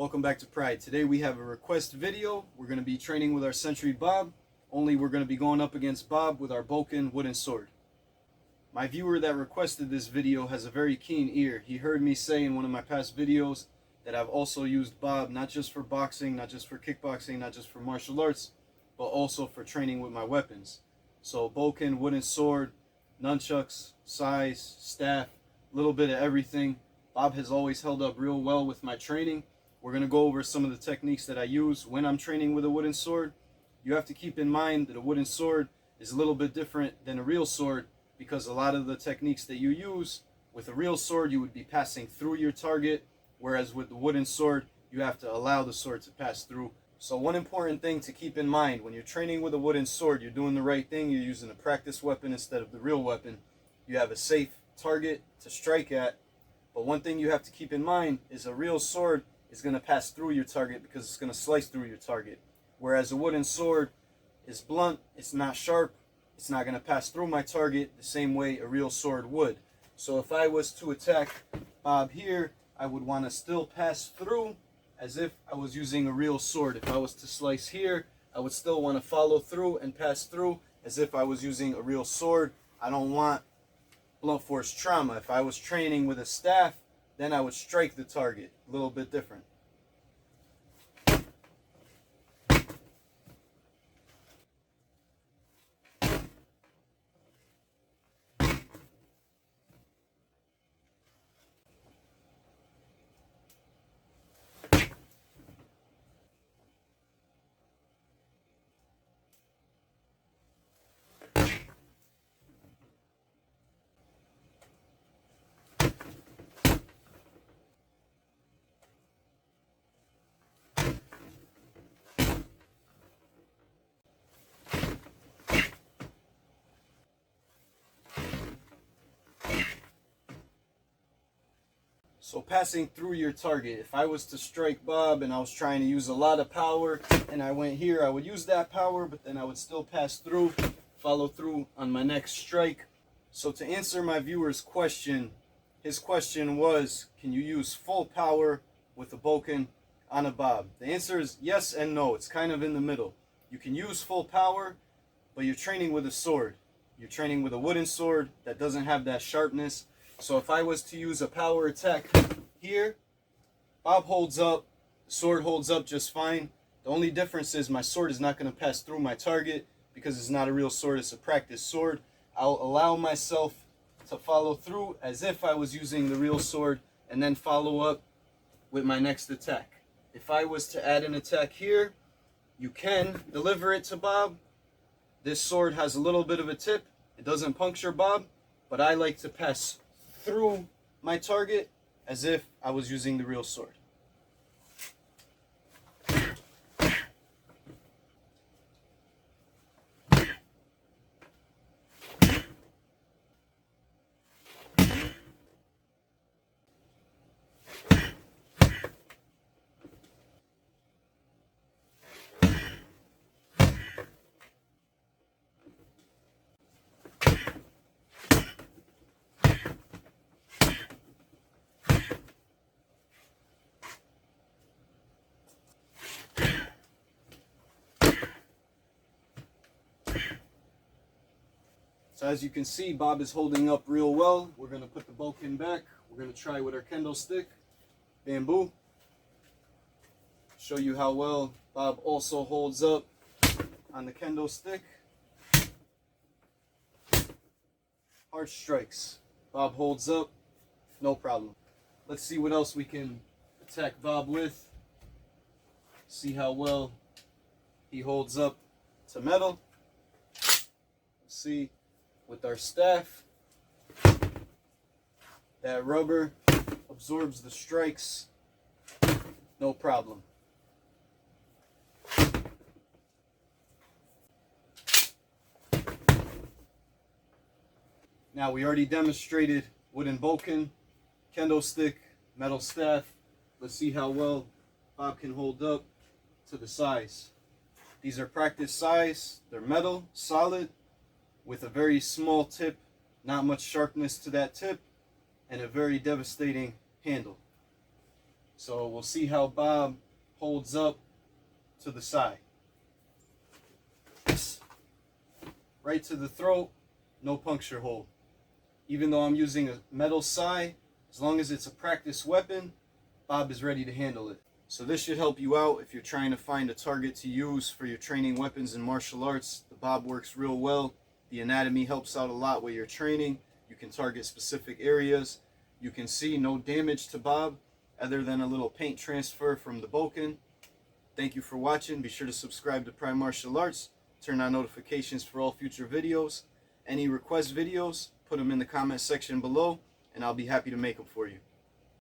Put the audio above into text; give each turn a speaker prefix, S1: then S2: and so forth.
S1: Welcome back to Pride. Today we have a request video. We're going to be training with our Sentry Bob, only we're going to be going up against Bob with our Bokken wooden sword. My viewer that requested this video has a very keen ear. He heard me say in one of my past videos that I've also used Bob not just for boxing, not just for kickboxing, not just for martial arts, but also for training with my weapons. So Bokken wooden sword, nunchucks, size, staff, a little bit of everything. Bob has always held up real well with my training. We're going to go over some of the techniques that I use when I'm training with a wooden sword. You have to keep in mind that a wooden sword is a little bit different than a real sword, because a lot of the techniques that you use with a real sword, you would be passing through your target, whereas with the wooden sword, you have to allow the sword to pass through. So one important thing to keep in mind, when you're training with a wooden sword, you're doing the right thing. You're using a practice weapon instead of the real weapon. You have a safe target to strike at. But one thing you have to keep in mind is a real sword is going to pass through your target because it's going to slice through your target. Whereas a wooden sword is blunt, it's not sharp, it's not going to pass through my target the same way a real sword would. So if I was to attack Bob here, I would want to still pass through as if I was using a real sword. If I was to slice here, I would still want to follow through and pass through as if I was using a real sword. I don't want blunt force trauma. If I was training with a staff, then I would strike the target. A little bit different. So passing through your target, if I was to strike Bob and I was trying to use a lot of power and I went here, I would use that power, but then I would still pass through, follow through on my next strike. So to answer my viewer's question, his question was, can you use full power with a Bokken on a Bob? The answer is yes and no. It's kind of in the middle. You can use full power, but you're training with a sword. You're training with a wooden sword that doesn't have that sharpness. So if I was to use a power attack here, Bob holds up, the sword holds up just fine. The only difference is my sword is not going to pass through my target because it's not a real sword, it's a practice sword. I'll allow myself to follow through as if I was using the real sword and then follow up with my next attack. If I was to add an attack here, you can deliver it to Bob. This sword has a little bit of a tip. It doesn't puncture Bob, but I like to pass through my target as if I was using the real sword. So as you can see, Bob is holding up real well. We're going to put the Bokken back. We're going to try with our kendo stick, bamboo. Show you how well Bob also holds up on the kendo stick. Hard strikes. Bob holds up, no problem. Let's see what else we can attack Bob with. See how well he holds up to metal. Let's see. With our staff, that rubber absorbs the strikes, no problem. Now we already demonstrated wooden Bokken, kendo stick, metal staff. Let's see how well Bob can hold up to the size. These are practice size. They're metal, solid, with a very small tip, not much sharpness to that tip, and a very devastating handle. So we'll see how Bob holds up to the side. Right to the throat, no puncture hole. Even though I'm using a metal sai, as long as it's a practice weapon, Bob is ready to handle it. So this should help you out if you're trying to find a target to use for your training weapons in martial arts. The Bob works real well. The anatomy helps out a lot while you're training. You can target specific areas. You can see no damage to Bob other than a little paint transfer from the Bokken. Thank you for watching. Be sure to subscribe to Prime Martial Arts. Turn on notifications for all future videos. Any request videos, put them in the comment section below, and I'll be happy to make them for you.